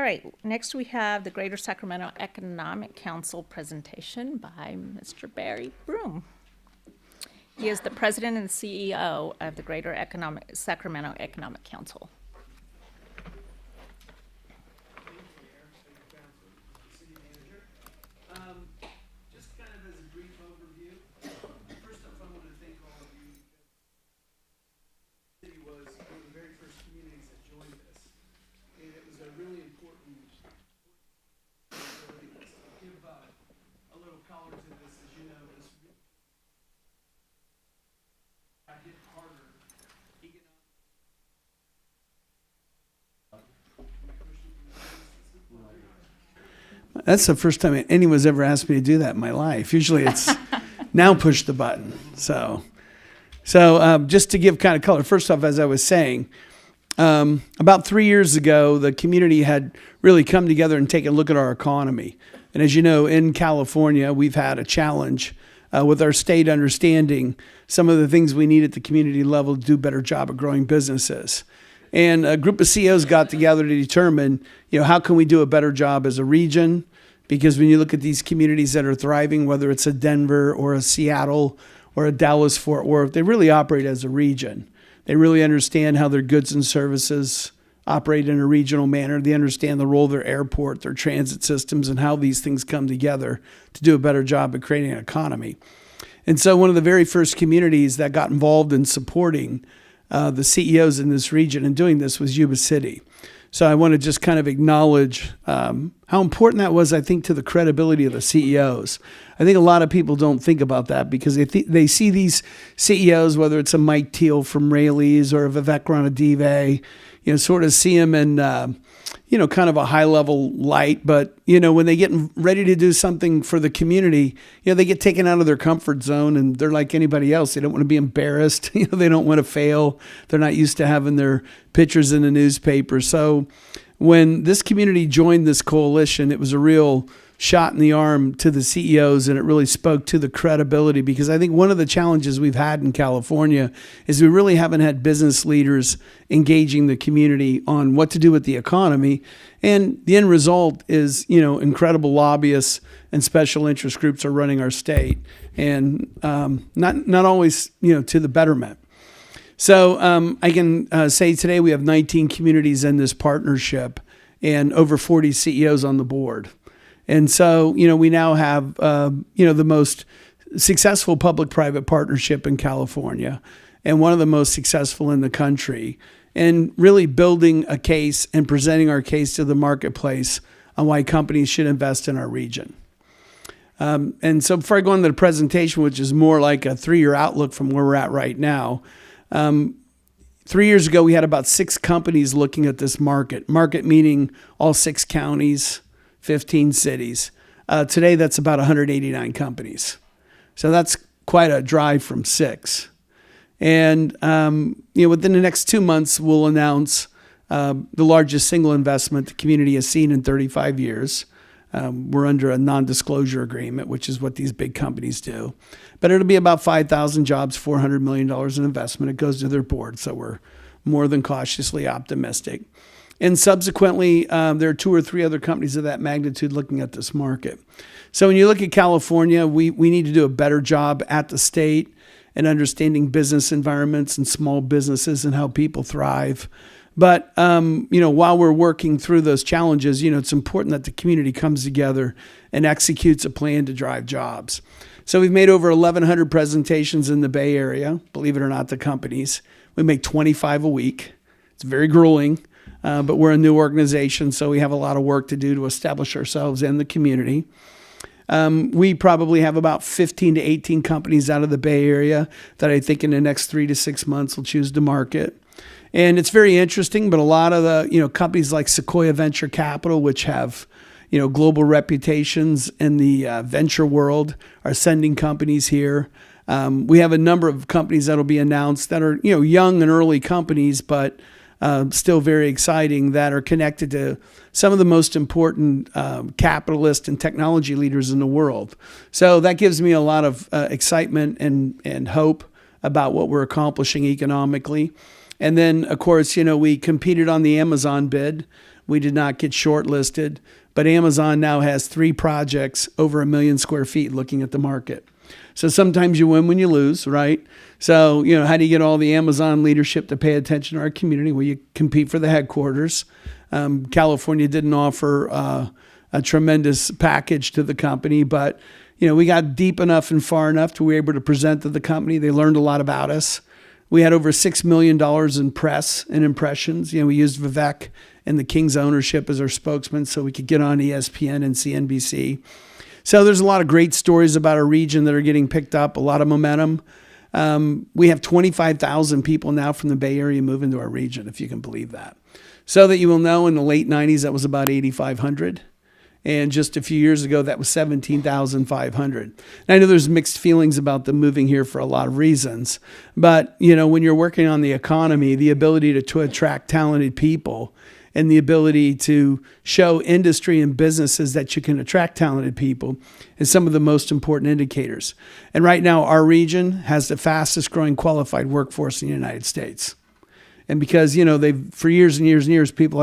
right, next we have the Greater Sacramento Economic Council presentation by Mr. Barry Broom. He is the president and CEO of the Greater Sacramento Economic Council. Just kind of as a brief overview, first off, I want to thank all of you. City was one of the very first communities that joined us, and it was a really important. Give a little color to this, as you know, this got hit harder. That's the first time anyone's ever asked me to do that in my life. Usually it's now push the button. So just to give kind of color, first off, as I was saying, about 3 years ago, the community had really come together and taken a look at our economy. And as you know, in California, we've had a challenge with our state understanding some of the things we need at the community level to do a better job of growing businesses. And a group of CEOs got together to determine, how can we do a better job as a region? Because when you look at these communities that are thriving, whether it's a Denver or a Seattle or a Dallas-Fort Worth, they really operate as a region. They really understand how their goods and services operate in a regional manner. They understand the role of their airport, their transit systems, and how these things come together to do a better job of creating an economy. And so one of the very first communities that got involved in supporting the CEOs in this region and doing this was Yuba City. So I want to just kind of acknowledge how important that was, I think, to the credibility of the CEOs. I think a lot of people don't think about that because they see these CEOs, whether it's a Mike Teal from Rayleigh's or a Vivek Ranadive, sort of see them in, kind of a high-level light. But, when they get ready to do something for the community, they get taken out of their comfort zone and they're like anybody else. They don't want to be embarrassed. They don't want to fail. They're not used to having their pictures in the newspaper. So when this community joined this coalition, it was a real shot in the arm to the CEOs, and it really spoke to the credibility, because I think one of the challenges we've had in California is we really haven't had business leaders engaging the community on what to do with the economy. And the end result is, incredible lobbyists and special interest groups are running our state, and not always, to the betterment. So I can say today we have 19 communities in this partnership and over 40 CEOs on the board. And so, we now have, the most successful public-private partnership in California and one of the most successful in the country, and really building a case and presenting our case to the marketplace on why companies should invest in our region. And so before I go into the presentation, which is more like a 3-year outlook from where we're at right now, 3 years ago, we had about 6 companies looking at this market meaning all 6 counties, 15 cities. Today, that's about 189 companies. So that's quite a drive from 6. And, within the next 2 months, we'll announce the largest single investment the community has seen in 35 years. We're under a non-disclosure agreement, which is what these big companies do. But it'll be about 5,000 jobs, $400 million in investment. It goes to their board, so we're more than cautiously optimistic. And subsequently, there are 2 or 3 other companies of that magnitude looking at this market. So when you look at California, we need to do a better job at the state and understanding business environments and small businesses and how people thrive. But, while we're working through those challenges, it's important that the community comes together and executes a plan to drive jobs. So we've made over 1,100 presentations in the Bay Area, believe it or not, the companies. We make 25 a week. It's very grueling. But we're a new organization, so we have a lot of work to do to establish ourselves in the community. We probably have about 15 to 18 companies out of the Bay Area that I think in the next 3 to 6 months will choose to market. And it's very interesting, but a lot of the companies like Sequoia Venture Capital, which have global reputations in the venture world, are sending companies here. We have a number of companies that will be announced that are young and early companies, but still very exciting, that are connected to some of the most important capitalist and technology leaders in the world. So that gives me a lot of excitement and hope about what we're accomplishing economically. And then, of course, we competed on the Amazon bid. We did not get shortlisted, but Amazon now has 3 projects over 1 million square feet looking at the market. So sometimes you win when you lose, right? So, how do you get all the Amazon leadership to pay attention to our community? Well, you compete for the headquarters. California didn't offer a tremendous package to the company, but, we got deep enough and far enough to we were able to present to the company. They learned a lot about us. We had over $6 million in press and impressions. We used Vivek and the King's ownership as our spokesman so we could get on ESPN and CNBC. So there's a lot of great stories about our region that are getting picked up, a lot of momentum. We have 25,000 people now from the Bay Area moving to our region, if you can believe that. So that you will know, in the late 90s, that was about 8,500. And just a few years ago, that was 17,500. And I know there's mixed feelings about them moving here for a lot of reasons. But, when you're working on the economy, the ability to attract talented people and the ability to show industry and businesses that you can attract talented people is some of the most important indicators. And right now, our region has the fastest growing qualified workforce in the United States. And because, they've, for years and years and years, people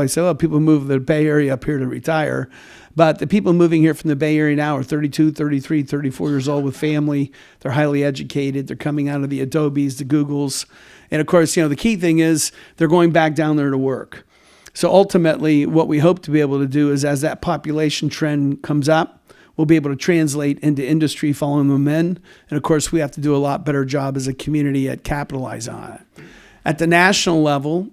move the Bay Area up here to retire. But the people moving here from the Bay Area now are 32, 33, 34 years old with family. They're highly educated. They're coming out of the Adobes, the Googles. And of course, the key thing is they're going back down there to work. So ultimately, what we hope to be able to do is, as that population trend comes up, we'll be able to translate into industry following them in. And of course, we have to do a lot better job as a community at capitalize on it. At the national level,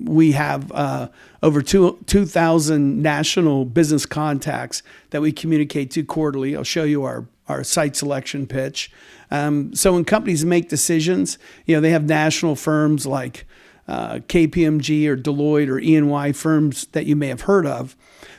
we have over 2,000 national business contacts that we communicate to quarterly. I'll show you our site selection pitch. So when companies make decisions, they have national firms like KPMG or Deloitte or E&Y firms that you may have heard of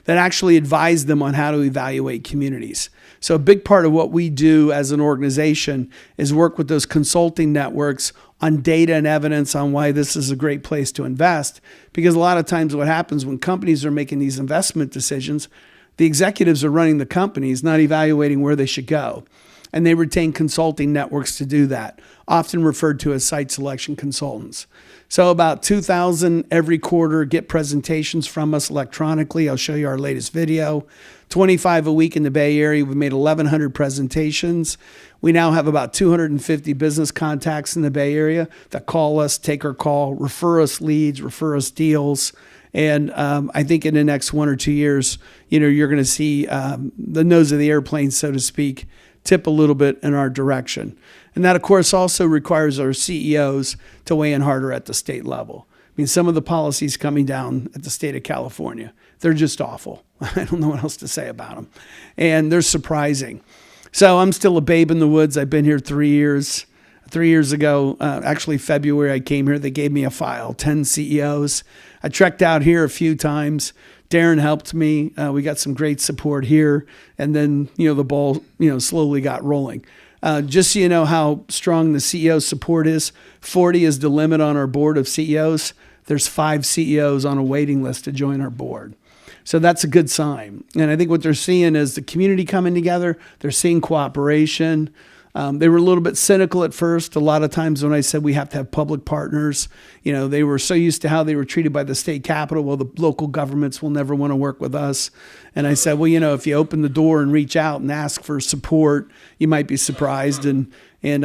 that actually advise them on how to evaluate communities. So a big part of what we do as an organization is work with those consulting networks on data and evidence on why this is a great place to invest. Because a lot of times what happens when companies are making these investment decisions, the executives are running the companies, not evaluating where they should go. And they retain consulting networks to do that, often referred to as site selection consultants. So about 2,000 every quarter get presentations from us electronically. I'll show you our latest video. 25 a week in the Bay Area. We've made 1,100 presentations. We now have about 250 business contacts in the Bay Area that call us, take our call, refer us leads, refer us deals. And I think in the next 1 or 2 years, you're going to see the nose of the airplane, so to speak, tip a little bit in our direction. And that, of course, also requires our CEOs to weigh in harder at the state level. I mean, some of the policies coming down at the state of California, they're just awful. I don't know what else to say about them. And they're surprising. So I'm still a babe in the woods. I've been here 3 years. 3 years ago, actually February, I came here. They gave me a file, 10 CEOs. I trekked out here a few times. Darren helped me. We got some great support here. And then, the ball, slowly got rolling. Just so you know how strong the CEO support is, 40 is the limit on our board of CEOs. There's 5 CEOs on a waiting list to join our board. So that's a good sign. And I think what they're seeing is the community coming together. They're seeing cooperation. They were a little bit cynical at first. A lot of times when I said we have to have public partners, they were so used to how they were treated by the state capitol. Well, the local governments will never want to work with us. And I said, well, if you open the door and reach out and ask for support, you might be surprised. And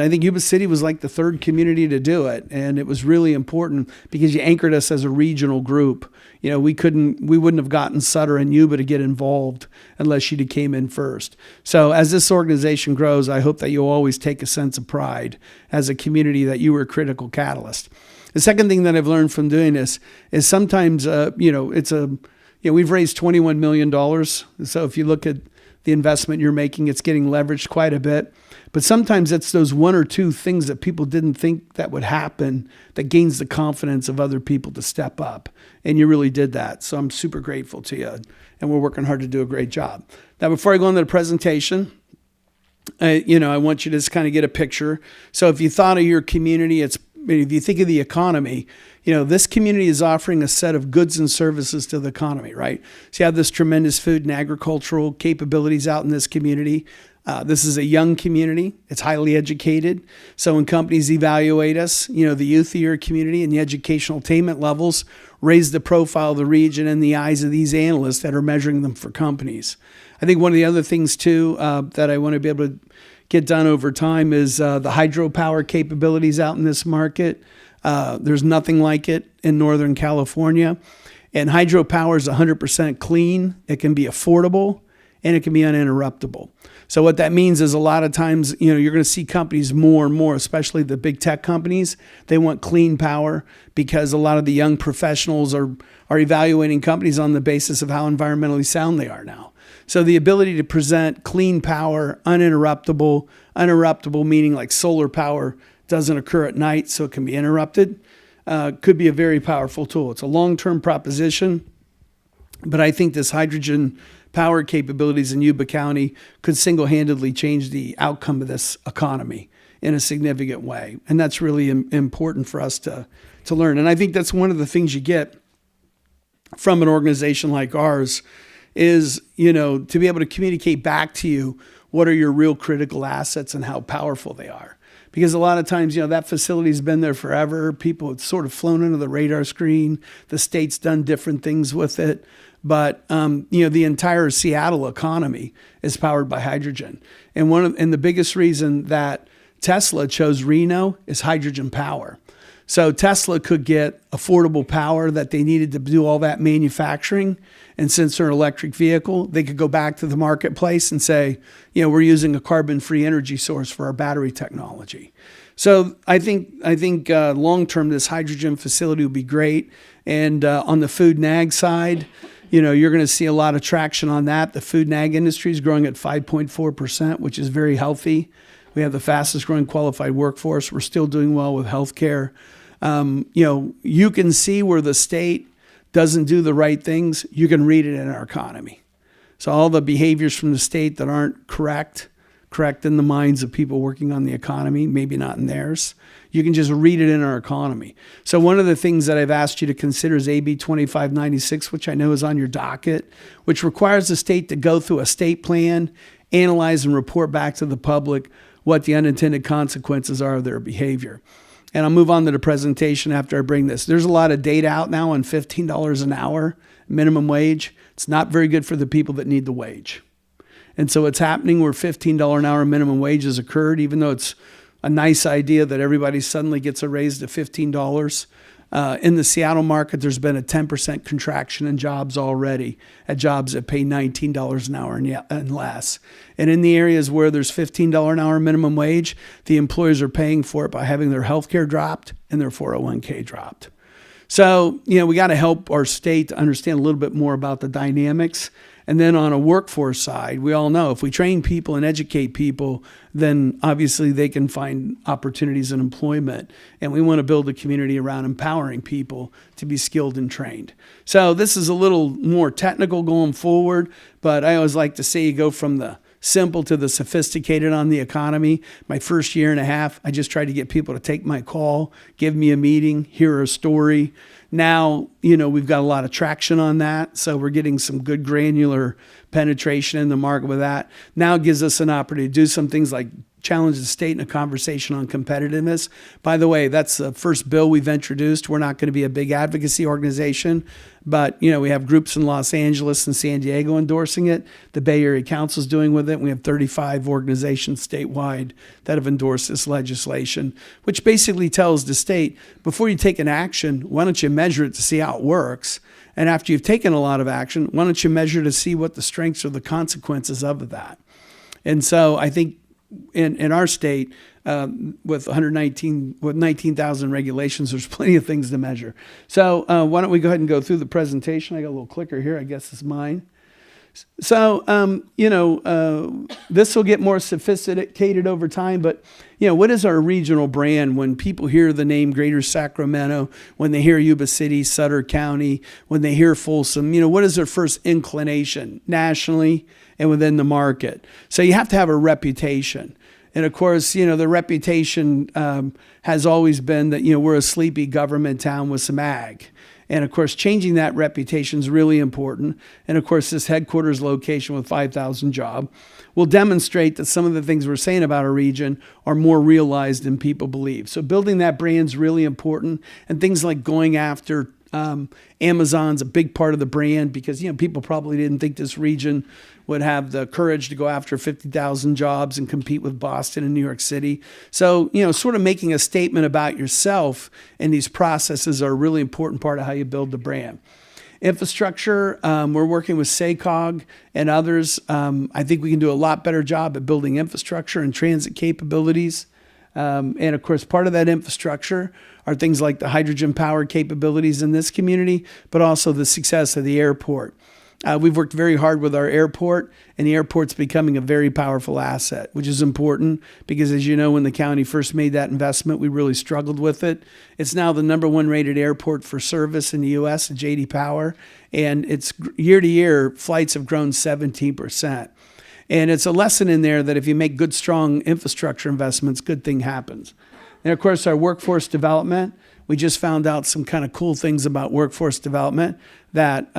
I think Yuba City was like the 3rd community to do it. And it was really important because you anchored us as a regional group. We wouldn't have gotten Sutter and Yuba to get involved unless you'd came in first. So as this organization grows, I hope that you'll always take a sense of pride as a community that you were a critical catalyst. The second thing that I've learned from doing this is sometimes, we've raised $21 million. So if you look at the investment you're making, it's getting leveraged quite a bit. But sometimes it's those 1 or 2 things that people didn't think that would happen that gains the confidence of other people to step up. And you really did that. So I'm super grateful to you. And we're working hard to do a great job. Now, before I go into the presentation, I want you to just kind of get a picture. So if you thought of your community, if you think of the economy, this community is offering a set of goods and services to the economy, right? So you have this tremendous food and agricultural capabilities out in this community. This is a young community. It's highly educated. So when companies evaluate us, the youth of your community and the educational attainment levels raise the profile of the region in the eyes of these analysts that are measuring them for companies. I think one of the other things, too, that I want to be able to get done over time is the hydropower capabilities out in this market. There's nothing like it in Northern California. And hydropower is 100% clean. It can be affordable, and it can be uninterruptible. So what that means is a lot of times, you're going to see companies more and more, especially the big tech companies, they want clean power because a lot of the young professionals are evaluating companies on the basis of how environmentally sound they are now. So the ability to present clean power, uninterruptible meaning like solar power doesn't occur at night, so it can be interrupted, could be a very powerful tool. It's a long-term proposition, but I think this hydrogen power capabilities in Yuba County could single-handedly change the outcome of this economy in a significant way. And that's really important for us to learn. And I think that's one of the things you get from an organization like ours is, to be able to communicate back to you what are your real critical assets and how powerful they are. Because a lot of times, that facility's been there forever. People have sort of flown under the radar screen. The state's done different things with it. But, the entire Seattle economy is powered by hydrogen. And the biggest reason that Tesla chose Reno is hydrogen power. So Tesla could get affordable power that they needed to do all that manufacturing. And since they're an electric vehicle, they could go back to the marketplace and say, we're using a carbon-free energy source for our battery technology. So I think long-term, this hydrogen facility will be great. And on the food and ag side, you're going to see a lot of traction on that. The food and ag industry is growing at 5.4%, which is very healthy. We have the fastest growing qualified workforce. We're still doing well with healthcare. You can see where the state doesn't do the right things. You can read it in our economy. So all the behaviors from the state that aren't correct in the minds of people working on the economy, maybe not in theirs, you can just read it in our economy. So one of the things that I've asked you to consider is AB 2596, which I know is on your docket, which requires the state to go through a state plan, analyze and report back to the public what the unintended consequences are of their behavior. And I'll move on to the presentation after I bring this. There's a lot of data out now on $15 an hour minimum wage. It's not very good for the people that need the wage. And so it's happening where $15 an hour minimum wage has occurred, even though it's a nice idea that everybody suddenly gets a raise to $15. In the Seattle market, there's been a 10% contraction in jobs already at jobs that pay $19 an hour and less. And in the areas where there's $15 an hour minimum wage, the employers are paying for it by having their health care dropped and their 401k dropped. So, we got to help our state to understand a little bit more about the dynamics. And then on a workforce side, we all know if we train people and educate people, then obviously they can find opportunities in employment. And we want to build a community around empowering people to be skilled and trained. So this is a little more technical going forward, but I always like to say you go from the simple to the sophisticated on the economy. My first year and a half, I just tried to get people to take my call, give me a meeting, hear a story. Now, we've got a lot of traction on that. So we're getting some good granular penetration in the market with that. Now it gives us an opportunity to do some things like challenge the state in a conversation on competitiveness. By the way, that's the first bill we've introduced. We're not going to be a big advocacy organization, but we have groups in Los Angeles and San Diego endorsing it. The Bay Area Council is doing with it. We have 35 organizations statewide that have endorsed this legislation, which basically tells the state, before you take an action, why don't you measure it to see how it works? And after you've taken a lot of action, why don't you measure to see what the strengths or the consequences of that? And so I think in our state, with 19,000 regulations, there's plenty of things to measure. So why don't we go ahead and go through the presentation? I got a little clicker here. I guess it's mine. So, this will get more sophisticated over time, but, what is our regional brand when people hear the name Greater Sacramento, when they hear Yuba City, Sutter County, when they hear Folsom, what is their first inclination nationally and within the market? So you have to have a reputation. And of course, the reputation has always been that, we're a sleepy government town with some ag. And of course, changing that reputation is really important. And of course, this headquarters location with 5,000 jobs will demonstrate that some of the things we're saying about our region are more realized than people believe. So building that brand is really important. And things like going after Amazon's a big part of the brand, because people probably didn't think this region would have the courage to go after 50,000 jobs and compete with Boston and New York City. So sort of making a statement about yourself in these processes are a really important part of how you build the brand. Infrastructure, we're working with SACOG and others. I think we can do a lot better job at building infrastructure and transit capabilities. And of course, part of that infrastructure are things like the hydrogen powered capabilities in this community, but also the success of the airport. We've worked very hard with our airport, and the airport's becoming a very powerful asset, which is important because, as you know, when the county first made that investment, we really struggled with it. It's now the #1 rated airport for service in the U.S. at J.D. Power, and it's year to year, flights have grown 17%. And it's a lesson in there that if you make good, strong infrastructure investments, good thing happens. And of course, our workforce development, we just found out some kind of cool things about workforce development that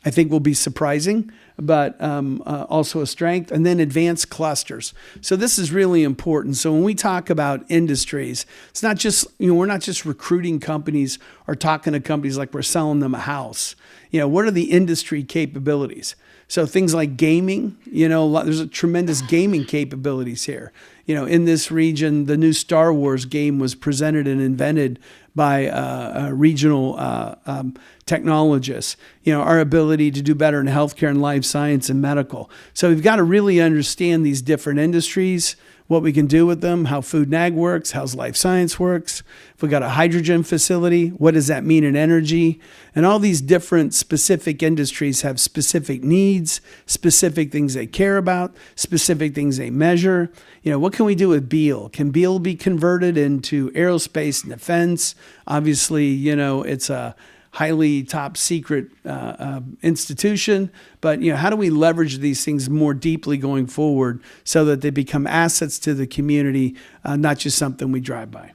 I think will be surprising, but also a strength. And then advanced clusters. So this is really important. So when we talk about industries, it's not just, we're not just recruiting companies or talking to companies like we're selling them a house. What are the industry capabilities? So things like gaming, there's a tremendous gaming capabilities here. In this region, the new Star Wars game was presented and invented by regional technologists. Our ability to do better in healthcare and life science and medical. So we've got to really understand these different industries, what we can do with them, how food and ag works, how life science works. If we got a hydrogen facility, what does that mean in energy? And all these different specific industries have specific needs, specific things they care about, specific things they measure. What can we do with Beal? Can Beal be converted into aerospace and defense? Obviously, it's a highly top secret institution, but how do we leverage these things more deeply going forward so that they become assets to the community, not just something we drive by?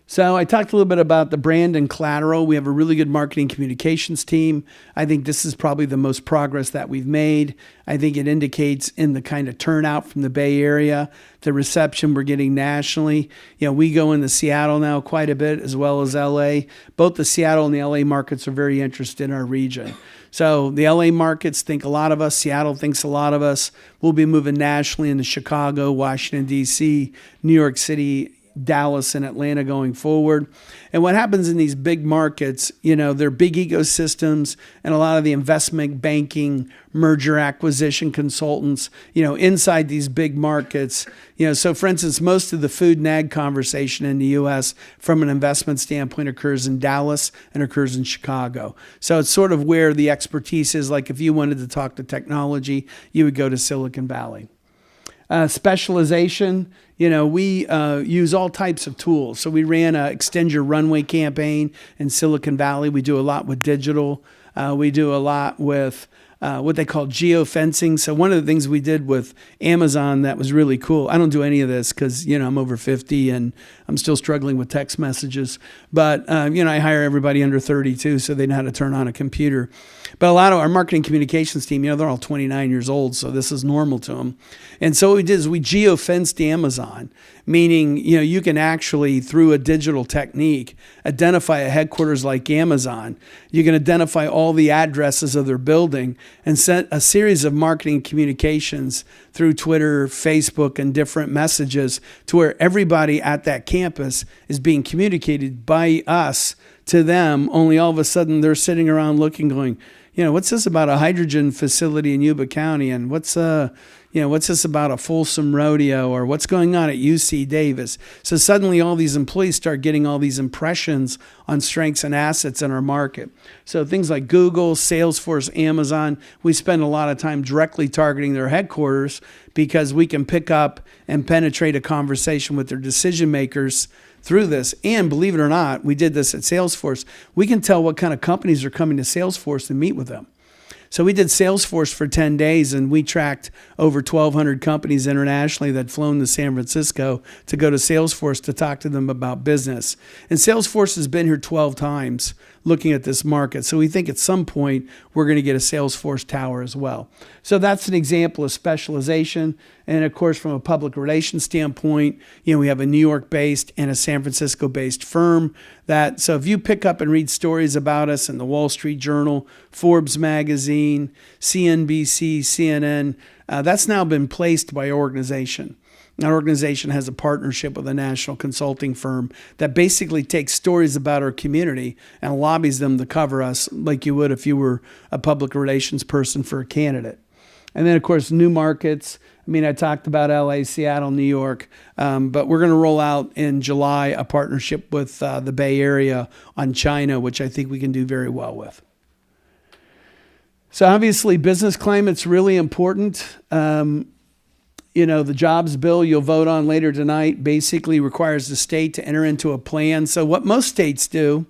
So I talked a little bit about the brand and collateral. We have a really good marketing communications team. I think this is probably the most progress that we've made. I think it indicates in the kind of turnout from the Bay Area, the reception we're getting nationally. We go into Seattle now quite a bit, as well as LA. Both the Seattle and the LA markets are very interested in our region. So the LA markets think a lot of us. Seattle thinks a lot of us. We'll be moving nationally into Chicago, Washington, D.C., New York City, Dallas and Atlanta going forward. And what happens in these big markets, they're big ecosystems, and a lot of the investment banking, merger acquisition consultants, inside these big markets. So for instance, most of the food and ag conversation in the U.S. from an investment standpoint occurs in Dallas and occurs in Chicago. So it's sort of where the expertise is. Like if you wanted to talk to technology, you would go to Silicon Valley. Specialization, we use all types of tools. So we ran a Extend Your Runway campaign in Silicon Valley. We do a lot with digital. We do a lot with what they call geofencing. So one of the things we did with Amazon that was really cool, I don't do any of this because, I'm over 50 and I'm still struggling with text messages. But, I hire everybody under 32 so they know how to turn on a computer. But a lot of our marketing communications team, they're all 29 years old, so this is normal to them. And so what we did is we geofenced Amazon, meaning, you can actually, through a digital technique, identify a headquarters like Amazon. You can identify all the addresses of their building and send a series of marketing communications through Twitter, Facebook, and different messages to where everybody at that campus is being communicated by us to them, only all of a sudden they're sitting around looking, going, what's this about a hydrogen facility in Yuba County? And what's this about a Folsom Rodeo, or what's going on at UC Davis? So suddenly all these employees start getting all these impressions on strengths and assets in our market. So things like Google, Salesforce, Amazon, we spend a lot of time directly targeting their headquarters because we can pick up and penetrate a conversation with their decision makers through this. And believe it or not, we did this at Salesforce. We can tell what kind of companies are coming to Salesforce and meet with them. So we did Salesforce for 10 days, and we tracked over 1,200 companies internationally that flown to San Francisco to go to Salesforce to talk to them about business. And Salesforce has been here 12 times looking at this market. So we think at some point we're going to get a Salesforce tower as well. So that's an example of specialization. And of course, from a public relations standpoint, we have a New York-based and a San Francisco-based firm so if you pick up and read stories about us in the Wall Street Journal, Forbes magazine, CNBC, CNN, that's now been placed by our organization. Our organization has a partnership with a national consulting firm that basically takes stories about our community and lobbies them to cover us like you would if you were a public relations person for a candidate. And then, of course, new markets. I talked about LA, Seattle, New York, but we're going to roll out in July a partnership with the Bay Area on China, which I think we can do very well with. So obviously, business climate's really important. The jobs bill you'll vote on later tonight basically requires the state to enter into a plan. So what most states do,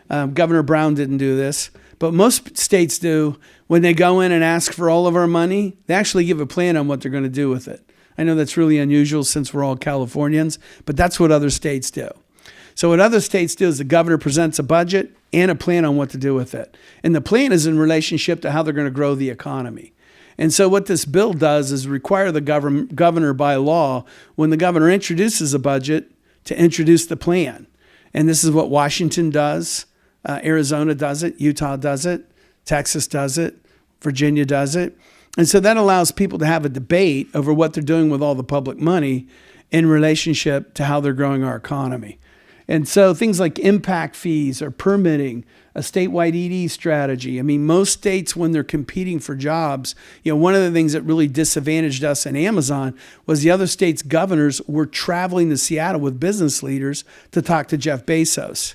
Governor Brown didn't do this, but most states do, when they go in and ask for all of our money, they actually give a plan on what they're going to do with it. I know that's really unusual since we're all Californians, but that's what other states do. So what other states do is the governor presents a budget and a plan on what to do with it. And the plan is in relationship to how they're going to grow the economy. And so what this bill does is require the governor by law, when the governor introduces a budget, to introduce the plan. And this is what Washington does. Arizona does it. Utah does it. Texas does it. Virginia does it. And so that allows people to have a debate over what they're doing with all the public money in relationship to how they're growing our economy. And so things like impact fees or permitting, a statewide ED strategy. Most states, when they're competing for jobs, one of the things that really disadvantaged us in Amazon was the other states' governors were traveling to Seattle with business leaders to talk to Jeff Bezos.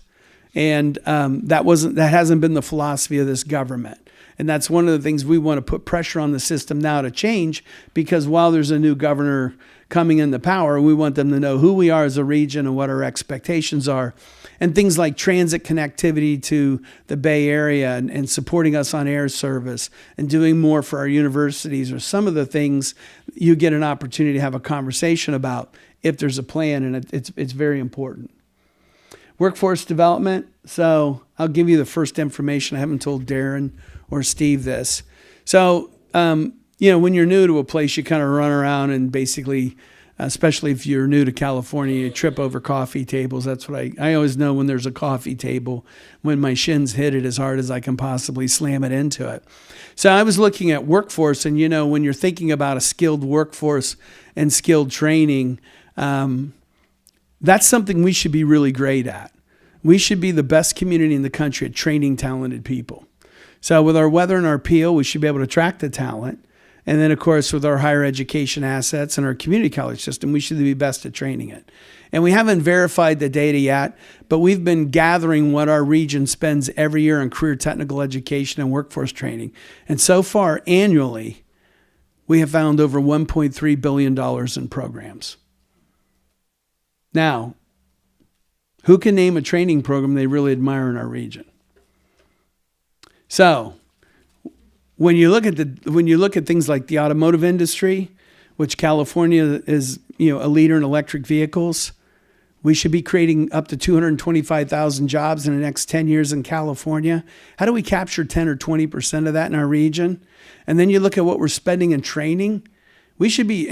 And that hasn't been the philosophy of this government. And that's one of the things we want to put pressure on the system now to change, because while there's a new governor coming into power, we want them to know who we are as a region and what our expectations are. And things like transit connectivity to the Bay Area and supporting us on air service and doing more for our universities are some of the things you get an opportunity to have a conversation about if there's a plan, and it's very important. Workforce development. So I'll give you the first information. I haven't told Darren or Steve this. So, when you're new to a place, you kind of run around and basically, especially if you're new to California, you trip over coffee tables. That's what I always know when there's a coffee table, when my shins hit it as hard as I can possibly slam it into it. So I was looking at workforce, and when you're thinking about a skilled workforce and skilled training, that's something we should be really great at. We should be the best community in the country at training talented people. So with our weather and our appeal, we should be able to attract the talent. And then, of course, with our higher education assets and our community college system, we should be best at training it. And we haven't verified the data yet, but we've been gathering what our region spends every year on career technical education and workforce training. And so far, annually, we have found over $1.3 billion in programs. Now, who can name a training program they really admire in our region? So, when you look at things like the automotive industry, which California is, a leader in electric vehicles, we should be creating up to 225,000 jobs in the next 10 years in California. How do we capture 10 or 20% of that in our region? And then you look at what we're spending in training. We should be,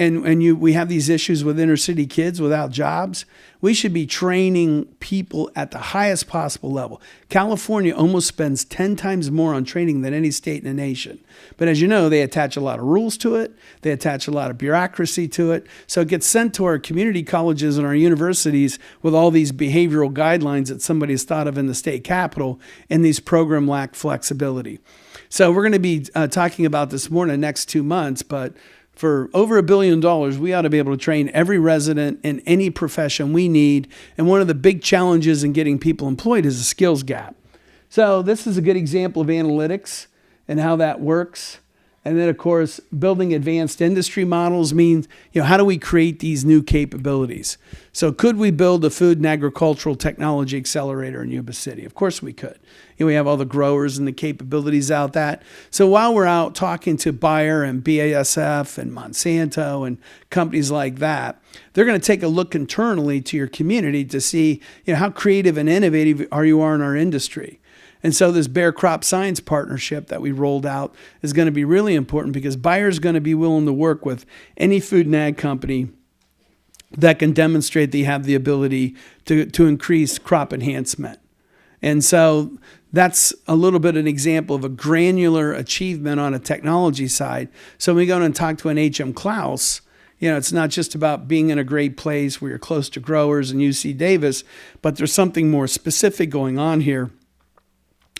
we have these issues with inner city kids without jobs. We should be training people at the highest possible level. California almost spends 10 times more on training than any state in the nation. But as you know, they attach a lot of rules to it. They attach a lot of bureaucracy to it. So it gets sent to our community colleges and our universities with all these behavioral guidelines that somebody has thought of in the state capitol, and these programs lack flexibility. So we're going to be talking about this more in the next 2 months, but for over $1 billion, we ought to be able to train every resident in any profession we need. And one of the big challenges in getting people employed is a skills gap. So this is a good example of analytics and how that works. And then, of course, building advanced industry models means, how do we create these new capabilities? So could we build a food and agricultural technology accelerator in Yuba City? Of course we could. We have all the growers and the capabilities out that. So while we're out talking to Bayer and BASF and Monsanto and companies like that, they're going to take a look internally to your community to see, how creative and innovative you are in our industry. And so this Bayer Crop Science partnership that we rolled out is going to be really important because Bayer's going to be willing to work with any food and ag company that can demonstrate they have the ability to increase crop enhancement. And so that's a little bit an example of a granular achievement on a technology side. So when we go and talk to an HM Klaus, it's not just about being in a great place where you're close to growers and UC Davis, but there's something more specific going on here.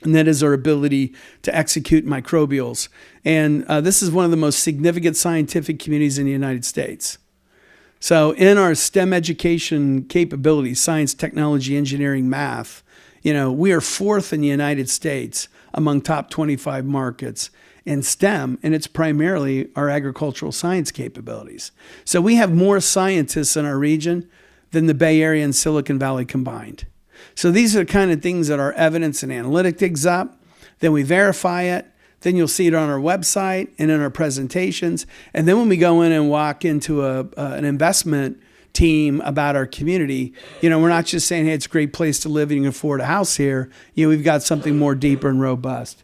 And that is our ability to execute microbials. And this is one of the most significant scientific communities in the United States. So in our STEM education capabilities, science, technology, engineering, math, we are fourth in the United States among top 25 markets in STEM, and it's primarily our agricultural science capabilities. So we have more scientists in our region than the Bay Area and Silicon Valley combined. So these are the kind of things that our evidence and analytic digs up. Then we verify it. Then you'll see it on our website and in our presentations. And then when we go in and walk into an investment team about our community, we're not just saying, hey, it's a great place to live and you can afford a house here. We've got something more deeper and robust.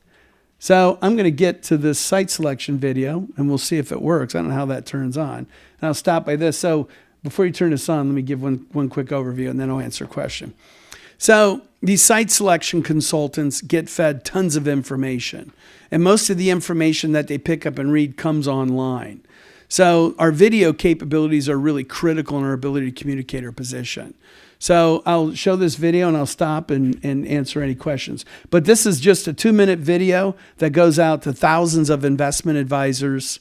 So I'm going to get to this site selection video and we'll see if it works. I don't know how that turns on. And I'll stop by this. So before you turn this on, let me give one quick overview and then I'll answer a question. So these site selection consultants get fed tons of information. And most of the information that they pick up and read comes online. So our video capabilities are really critical in our ability to communicate our position. So I'll show this video and I'll stop and answer any questions. But this is just a 2-minute video that goes out to thousands of investment advisors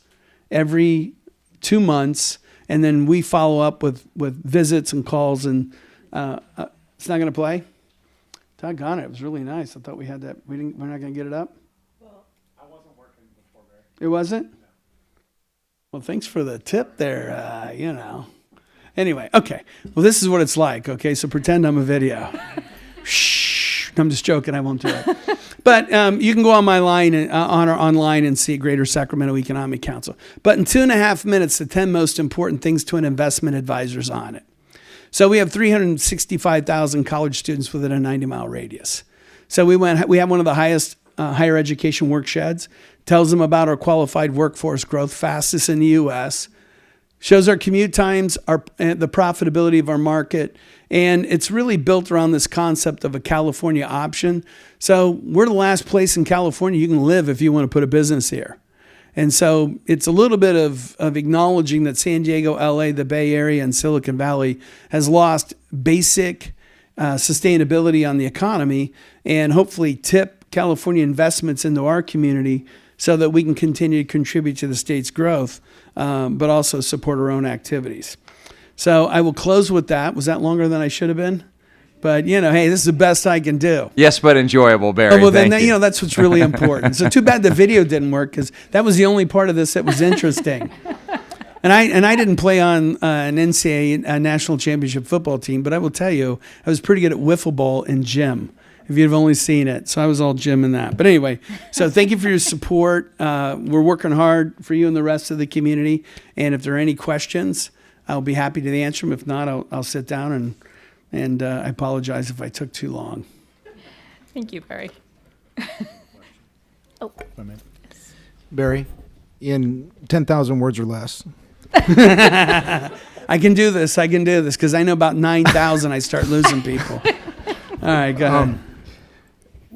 every 2 months. And then we follow up with visits and calls. And it's not going to play? Doggone it. It was really nice. I thought we had that. We're not going to get it up? Well, I wasn't working before, Barry. It wasn't? No. Well, thanks for the tip there, Anyway, okay. Well, this is what it's like, okay? So pretend I'm a video. Shh. I'm just joking. I won't do it. But you can go on my line online and see Greater Sacramento Economic Council. But in 2.5 minutes, the 10 most important things to an investment advisor's on it. So we have 365,000 college students within a 90-mile radius. So we have one of the highest higher education worksheds. Tells them about our qualified workforce growth, fastest in the U.S. Shows our commute times, the profitability of our market. And it's really built around this concept of a California option. So we're the last place in California you can live if you want to put a business here. And so it's a little bit of acknowledging that San Diego, LA, the Bay Area, and Silicon Valley has lost basic sustainability on the economy and hopefully tip California investments into our community so that we can continue to contribute to the state's growth, but also support our own activities. So I will close with that. Was that longer than I should have been? But, hey, this is the best I can do. Yes, but enjoyable, Barry. Oh, well, then, Thank you. that's what's really important. So too bad the video didn't work because that was the only part of this that was interesting. And I didn't play on an NCAA national championship football team, but I will tell you, I was pretty good at wiffle ball and gym, if you'd have only seen it. So I was all gym in that. But anyway, so thank you for your support. We're working hard for you and the rest of the community. And if there are any questions, I'll be happy to answer them. If not, I'll sit down and I apologize if I took too long. Thank you, Barry. Barry, in 10,000 words or less. I can do this because I know about 9,000 I start losing people. All right, go ahead.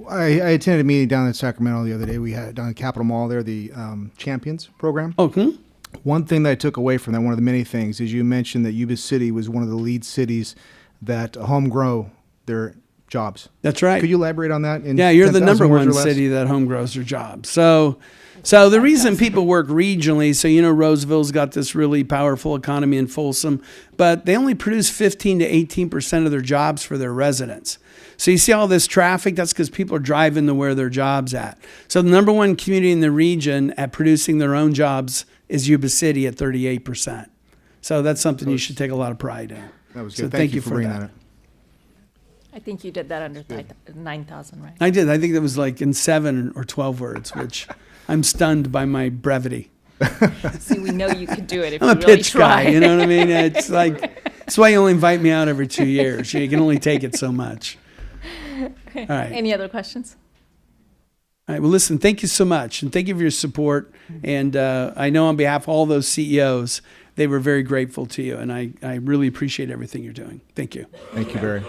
I attended a meeting down in Sacramento the other day. We had down at Capitol Mall there, the Champions program. Okay. One thing that I took away from that, one of the many things, is you mentioned that Yuba City was one of the lead cities that home grow their jobs. That's right. Could you elaborate on that? In Yeah, you're the 10,000 number words one or less? city that home grows their jobs. So the reason people work regionally, so Roseville's got this really powerful economy in Folsom, but they only produce 15 to 18% of their jobs for their residents. So you see all this traffic, that's because people are driving to where their jobs at. So the number one community in the region at producing their own jobs is Yuba City at 38%. So that's something you should take a lot of pride in. That was So good. Thank you for bringing that up. I think you did that under 9,000, right? I did. I think that was like in 7 or 12 words, which I'm stunned by my brevity. See, we know you could do it if I'm you a really pitch try. guy, you know what I mean? It's like, that's why you only invite me out every 2 years. You can only take it so much. All right. Any other questions? All right. Well, listen, thank you so much. And thank you for your support. And I know on behalf of all those CEOs, they were very grateful to you. And I really appreciate everything you're doing. Thank you. Thank you, Barry.